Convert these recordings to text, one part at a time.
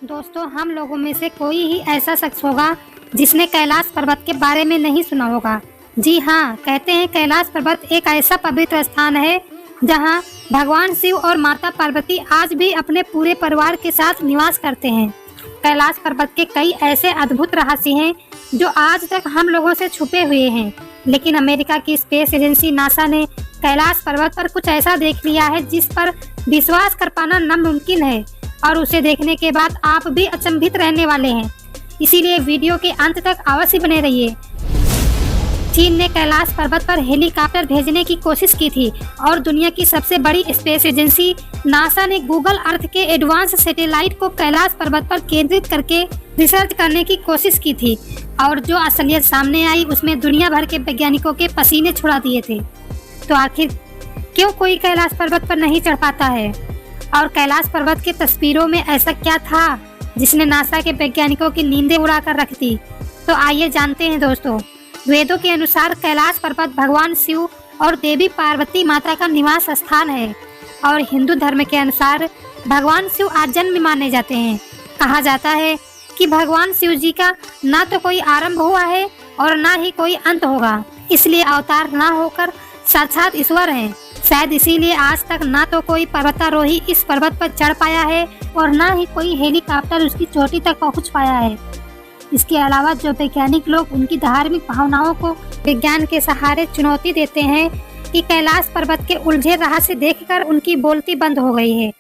दोस्तों, हम लोगों में से कोई ही ऐसा शख्स होगा जिसने कैलाश पर्वत के बारे में नहीं सुना होगा। जी हाँ, कहते हैं कैलाश पर्वत एक ऐसा पवित्र स्थान है जहाँ भगवान शिव और माता पार्वती आज भी अपने पूरे परिवार के साथ निवास करते हैं। कैलाश पर्वत के कई ऐसे अद्भुत रहस्य हैं जो आज तक हम लोगों से छुपे हुए हैं, लेकिन अमेरिका की स्पेस एजेंसी नासा ने कैलाश पर्वत पर कुछ ऐसा देख लिया है जिस पर विश्वास कर पाना नामुमकिन है और उसे देखने के बाद आप भी अचंभित रहने वाले हैं। इसीलिए वीडियो के अंत तक अवश्य बने रहिए। चीन ने कैलाश पर्वत पर हेलीकॉप्टर भेजने की कोशिश की थी और दुनिया की सबसे बड़ी स्पेस एजेंसी नासा ने गूगल अर्थ के एडवांस सैटेलाइट को कैलाश पर्वत पर केंद्रित करके रिसर्च करने की कोशिश की थी और जो असलियत सामने आई उसमें दुनिया भर के वैज्ञानिकों के पसीने छुड़ा दिए थे। तो आखिर क्यों कोई कैलाश पर्वत पर नहीं चढ़ पाता है और कैलाश पर्वत की तस्वीरों में ऐसा क्या था जिसने नासा के वैज्ञानिकों की नींदें उड़ाकर रख दी? तो आइए जानते हैं दोस्तों। वेदों के अनुसार कैलाश पर्वत भगवान शिव और देवी पार्वती माता का निवास स्थान है और हिंदू धर्म के अनुसार भगवान शिव आजन्म माने जाते हैं। कहा जाता है कि भगवान शिव जी का ना तो कोई आरंभ हुआ है और ना ही कोई अंत होगा, इसलिए अवतार ना होकर साक्षात ईश्वर हैं। शायद इसीलिए आज तक ना तो कोई पर्वतारोही इस पर्वत पर चढ़ पाया है और ना ही कोई हेलीकॉप्टर उसकी चोटी तक पहुंच पाया है। इसके अलावा जो वैज्ञानिक लोग उनकी धार्मिक भावनाओं को विज्ञान के सहारे चुनौती देते हैं कि कैलाश पर्वत के उलझे रहस्य देखकर उनकी बोलती बंद हो गई है।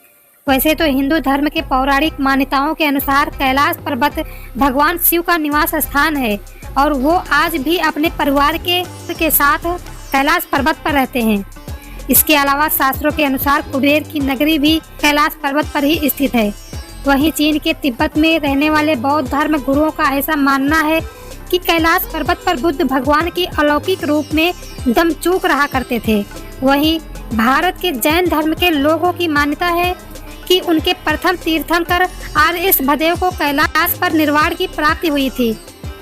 वैसे तो हिंदू धर्म के पौराणिक मान्यताओं के अनुसार कैलाश पर्वत भगवान शिव का निवास स्थान है और वो आज भी अपने परिवार के साथ कैलाश पर्वत पर रहते हैं। इसके अलावा शास्त्रों के अनुसार कुबेर की नगरी भी कैलाश पर्वत पर ही स्थित है। वहीं चीन के तिब्बत में रहने वाले बौद्ध धर्म गुरुओं का ऐसा मानना है कि कैलाश पर्वत पर बुद्ध भगवान की अलौकिक रूप में दम चूक रहा करते थे। वहीं भारत के जैन धर्म के लोगों की मान्यता है कि उनके प्रथम तीर्थंकर आर्य भदेव को कैलाश पर निर्वाण की प्राप्ति हुई थी।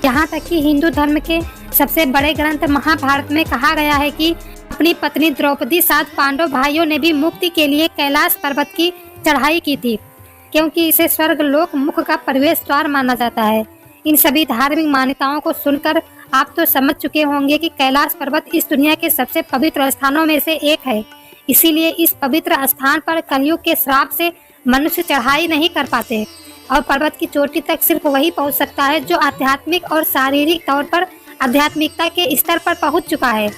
यहाँ तक कि हिंदू धर्म के सबसे बड़े ग्रंथ महाभारत में कहा गया है कि अपनी पत्नी द्रौपदी साथ पांडव भाइयों ने भी मुक्ति के लिए कैलाश पर्वत की चढ़ाई की थी, क्योंकि इसे स्वर्ग लोक मुख का प्रवेश द्वार माना जाता है। इन सभी धार्मिक मान्यताओं को सुनकर आप तो समझ चुके होंगे कि कैलाश पर्वत इस दुनिया के सबसे पवित्र स्थानों में से एक है। इसीलिए इस पवित्र स्थान पर कलयुग के श्राप से मनुष्य चढ़ाई नहीं कर पाते और पर्वत की चोटी तक सिर्फ वही पहुंच सकता है जो आध्यात्मिक और शारीरिक तौर पर आध्यात्मिकता के स्तर पर पहुंच चुका है,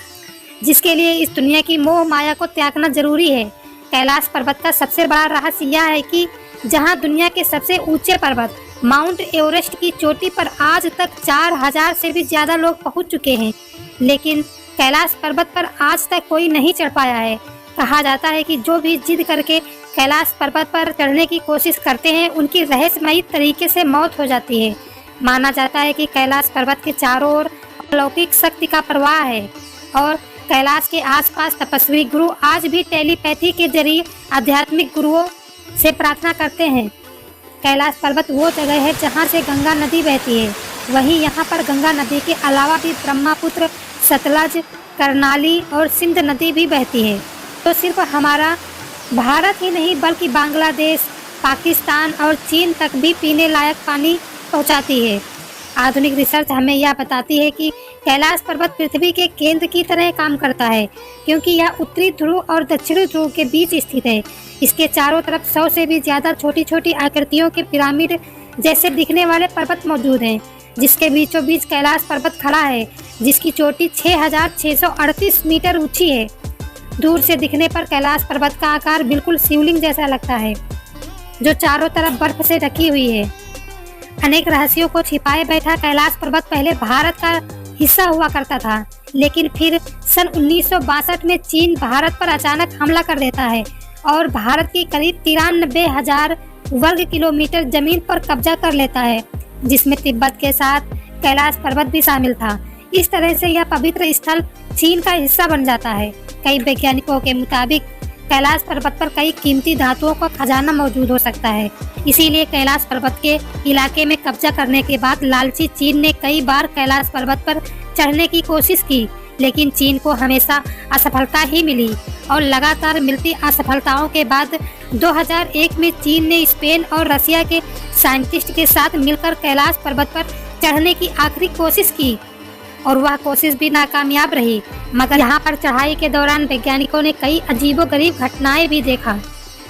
जिसके लिए इस दुनिया की मोह माया को त्यागना जरूरी है। कैलाश पर्वत का सबसे बड़ा रहस्य यह है कि जहां दुनिया के सबसे ऊंचे पर्वत माउंट एवरेस्ट की चोटी पर आज तक 4000 से भी ज्यादा लोग पहुंच चुके हैं, लेकिन कैलाश पर्वत पर आज तक कोई नहीं चढ़ पाया है। कहा जाता है कि जो भी जिद करके कैलाश पर्वत पर चढ़ने की कोशिश करते हैं उनकी रहस्यमयी तरीके से मौत हो जाती है। माना जाता है कि कैलाश पर्वत के चारों ओर अलौकिक शक्ति का प्रवाह है और कैलाश के आसपास तपस्वी गुरु आज भी टेलीपैथी के जरिए आध्यात्मिक गुरुओं से प्रार्थना करते हैं। कैलाश पर्वत वो जगह है जहाँ से गंगा नदी बहती है। वहीं यहाँ पर गंगा नदी के अलावा भी ब्रह्मपुत्र, सतलज, करनाली और सिंध नदी भी बहती है। तो सिर्फ हमारा भारत ही नहीं बल्कि बांग्लादेश, पाकिस्तान और चीन तक भी पीने लायक पानी पहुँचाती है। आधुनिक रिसर्च हमें यह बताती है कि कैलाश पर्वत पृथ्वी के केंद्र की तरह काम करता है, क्योंकि यह उत्तरी ध्रुव और दक्षिणी ध्रुव के बीच स्थित है। इसके चारों तरफ 100 से भी ज़्यादा छोटी छोटी आकृतियों के पिरामिड जैसे दिखने वाले पर्वत मौजूद हैं, जिसके बीचों बीच कैलाश पर्वत खड़ा है, जिसकी चोटी 6638 मीटर ऊंची है। दूर से दिखने पर कैलाश पर्वत का आकार बिल्कुल शिवलिंग जैसा लगता है, जो चारों तरफ बर्फ से ढकी हुई है। अनेक रहस्यों को छिपाए बैठा कैलाश पर्वत पहले भारत का हिस्सा हुआ करता था, लेकिन फिर सन 1962 में चीन भारत पर अचानक हमला कर देता है और भारत की करीब 93,000 वर्ग किलोमीटर जमीन पर कब्जा कर लेता है, जिसमें तिब्बत के साथ कैलाश पर्वत भी शामिल था। इस तरह से यह पवित्र स्थल चीन का हिस्सा बन जाता है। कई वैज्ञानिकों के मुताबिक कैलाश पर्वत पर कई कीमती धातुओं का खजाना मौजूद हो सकता है। इसीलिए कैलाश पर्वत के इलाके में कब्जा करने के बाद लालची चीन ने कई बार कैलाश पर्वत पर चढ़ने की कोशिश की, लेकिन चीन को हमेशा असफलता ही मिली और लगातार मिलती असफलताओं के बाद 2001 में चीन ने स्पेन और रसिया के साइंटिस्ट के साथ मिलकर कैलाश पर्वत पर चढ़ने की आखिरी कोशिश की और वह कोशिश भी नाकामयाब रही। मगर यहाँ पर चढ़ाई के दौरान वैज्ञानिकों ने कई अजीबोगरीब घटनाएं भी देखा।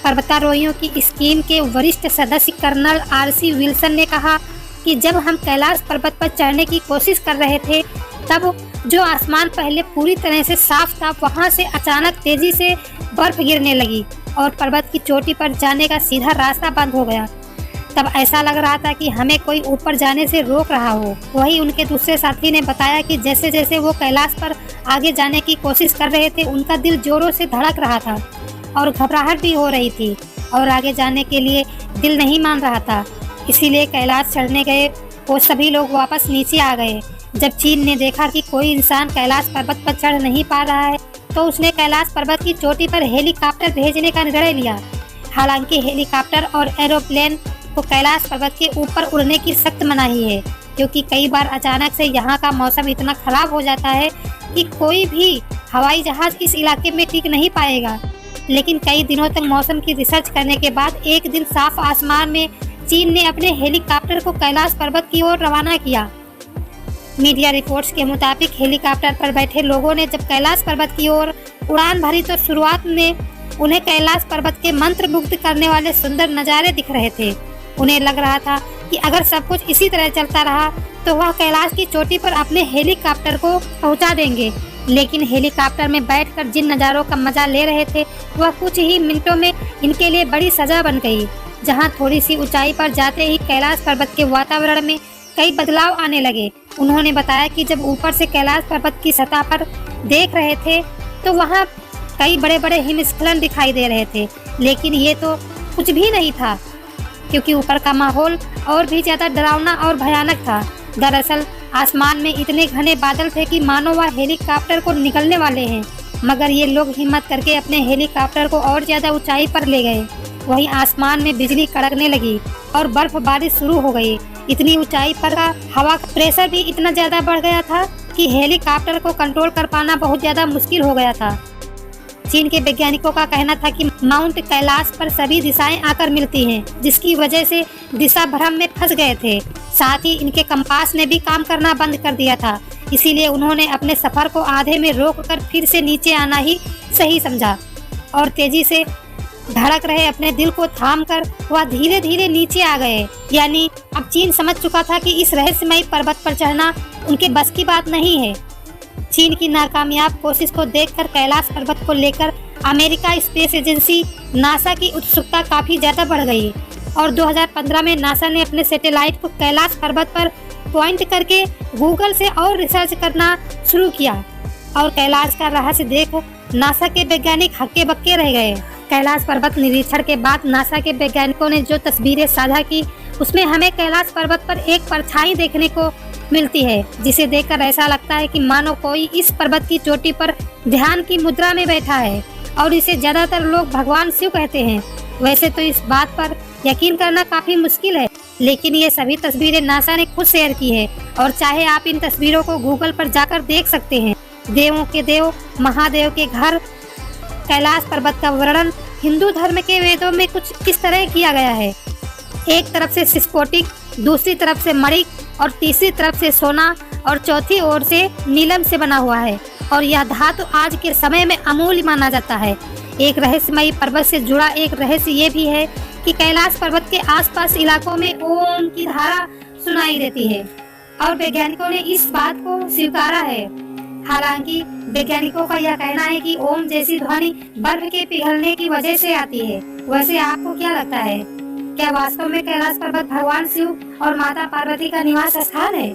पर्वतारोहियों की स्कीम के वरिष्ठ सदस्य कर्नल आरसी विल्सन ने कहा कि जब हम कैलाश पर्वत पर चढ़ने की कोशिश कर रहे थे तब जो आसमान पहले पूरी तरह से साफ था, वहां से अचानक तेजी से बर्फ गिरने लगी और पर्वत की चोटी पर जाने का सीधा रास्ता बंद हो गया। तब ऐसा लग रहा था कि हमें कोई ऊपर जाने से रोक रहा हो। वही उनके दूसरे साथी ने बताया कि जैसे जैसे वो कैलाश पर आगे जाने की कोशिश कर रहे थे, उनका दिल जोरों से धड़क रहा था और घबराहट भी हो रही थी और आगे जाने के लिए दिल नहीं मान रहा था। इसीलिए कैलाश चढ़ने गए वो सभी लोग वापस नीचे आ गए। जब चीन ने देखा कि कोई इंसान कैलाश पर्वत पर चढ़ नहीं पा रहा है तो उसने कैलाश पर्वत की चोटी पर हेलीकॉप्टर भेजने का निर्णय लिया। हालांकि हेलीकॉप्टर और एरोप्लेन को कैलाश पर्वत के ऊपर उड़ने की सख्त मनाही है, क्योंकि कई बार अचानक से यहाँ का मौसम इतना खराब हो जाता है कि कोई भी हवाई जहाज इस इलाके में टिक नहीं पाएगा। लेकिन कई दिनों तक मौसम की रिसर्च करने के बाद एक दिन साफ आसमान में चीन ने अपने हेलीकॉप्टर को कैलाश पर्वत की ओर रवाना किया। मीडिया रिपोर्ट्स के मुताबिक हेलीकॉप्टर पर बैठे लोगों ने जब कैलाश पर्वत की ओर उड़ान भरी तो शुरुआत में उन्हें कैलाश पर्वत के मंत्रमुग्ध करने वाले सुंदर नज़ारे दिख रहे थे। उन्हें लग रहा था कि अगर सब कुछ इसी तरह चलता रहा तो वह कैलाश की चोटी पर अपने हेलीकॉप्टर को पहुंचा देंगे। लेकिन हेलीकॉप्टर में बैठकर जिन नज़ारों का मजा ले रहे थे वह कुछ ही मिनटों में इनके लिए बड़ी सजा बन गई। जहां थोड़ी सी ऊंचाई पर जाते ही कैलाश पर्वत के वातावरण में कई बदलाव आने लगे। उन्होंने बताया कि जब ऊपर से कैलाश पर्वत की सतह पर देख रहे थे तो वहां कई बड़े बड़े हिमस्खलन दिखाई दे रहे थे, लेकिन ये तो कुछ भी नहीं था, क्योंकि ऊपर का माहौल और भी ज़्यादा डरावना और भयानक था। दरअसल आसमान में इतने घने बादल थे कि मानो वह हेलीकॉप्टर को निगलने वाले हैं, मगर ये लोग हिम्मत करके अपने हेलीकॉप्टर को और ज़्यादा ऊंचाई पर ले गए। वहीं आसमान में बिजली कड़कने लगी और बर्फबारी शुरू हो गई। इतनी ऊंचाई पर का हवा का प्रेशर भी इतना ज़्यादा बढ़ गया था कि हेलीकॉप्टर को कंट्रोल कर पाना बहुत ज़्यादा मुश्किल हो गया था। चीन के वैज्ञानिकों का कहना था कि माउंट कैलाश पर सभी दिशाएं आकर मिलती हैं, जिसकी वजह से दिशा भ्रम में फंस गए थे। साथ ही इनके कंपास ने भी काम करना बंद कर दिया था। इसीलिए उन्होंने अपने सफर को आधे में रोककर फिर से नीचे आना ही सही समझा और तेजी से धड़क रहे अपने दिल को थामकर वह धीरे धीरे नीचे आ गए। यानी अब चीन समझ चुका था कि इस रहस्यमयी पर्वत पर चढ़ना उनके बस की बात नहीं है। चीन की नाकामयाब कोशिश को देखकर कैलाश पर्वत को लेकर अमेरिका स्पेस एजेंसी नासा की उत्सुकता काफी ज्यादा बढ़ गई और 2015 में नासा ने अपने सैटेलाइट को कैलाश पर्वत पर पॉइंट करके गूगल से और रिसर्च करना शुरू किया और कैलाश का रहस्य देख नासा के वैज्ञानिक हक्के बक्के रह गए। कैलाश पर्वत निरीक्षण के बाद नासा के वैज्ञानिकों ने जो तस्वीरें साझा की उसमें हमें कैलाश पर्वत पर एक परछाई देखने को मिलती है, जिसे देखकर ऐसा लगता है कि मानो कोई इस पर्वत की चोटी पर ध्यान की मुद्रा में बैठा है और इसे ज्यादातर लोग भगवान शिव कहते हैं। वैसे तो इस बात पर यकीन करना काफी मुश्किल है, लेकिन ये सभी तस्वीरें नासा ने खुद शेयर की है और चाहे आप इन तस्वीरों को गूगल पर जाकर देख सकते हैं। देवों के देव महादेव के घर कैलाश पर्वत का वर्णन हिंदू धर्म के वेदों में कुछ इस तरह किया गया है। एक तरफ से सिस्पोटिक, दूसरी तरफ से मणिक और तीसरी तरफ से सोना और चौथी ओर से नीलम से बना हुआ है और यह धातु आज के समय में अमूल्य माना जाता है। एक रहस्यमयी पर्वत से जुड़ा एक रहस्य ये भी है कि कैलाश पर्वत के आसपास इलाकों में ओम की धारा सुनाई देती है और वैज्ञानिकों ने इस बात को स्वीकारा है। हालांकि वैज्ञानिकों का यह कहना है कि ओम जैसी ध्वनि बर्फ के पिघलने की वजह से आती है। वैसे आपको क्या लगता है, क्या वास्तव में कैलाश पर्वत भगवान शिव और माता पार्वती का निवास स्थान है?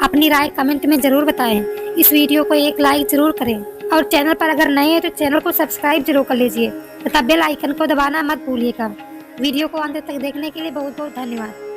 अपनी राय कमेंट में जरूर बताएं। इस वीडियो को एक लाइक जरूर करें और चैनल पर अगर नए हैं तो चैनल को सब्सक्राइब जरूर कर लीजिए तथा बेल आइकन को दबाना मत भूलिएगा। वीडियो को अंत तक देखने के लिए बहुत बहुत धन्यवाद।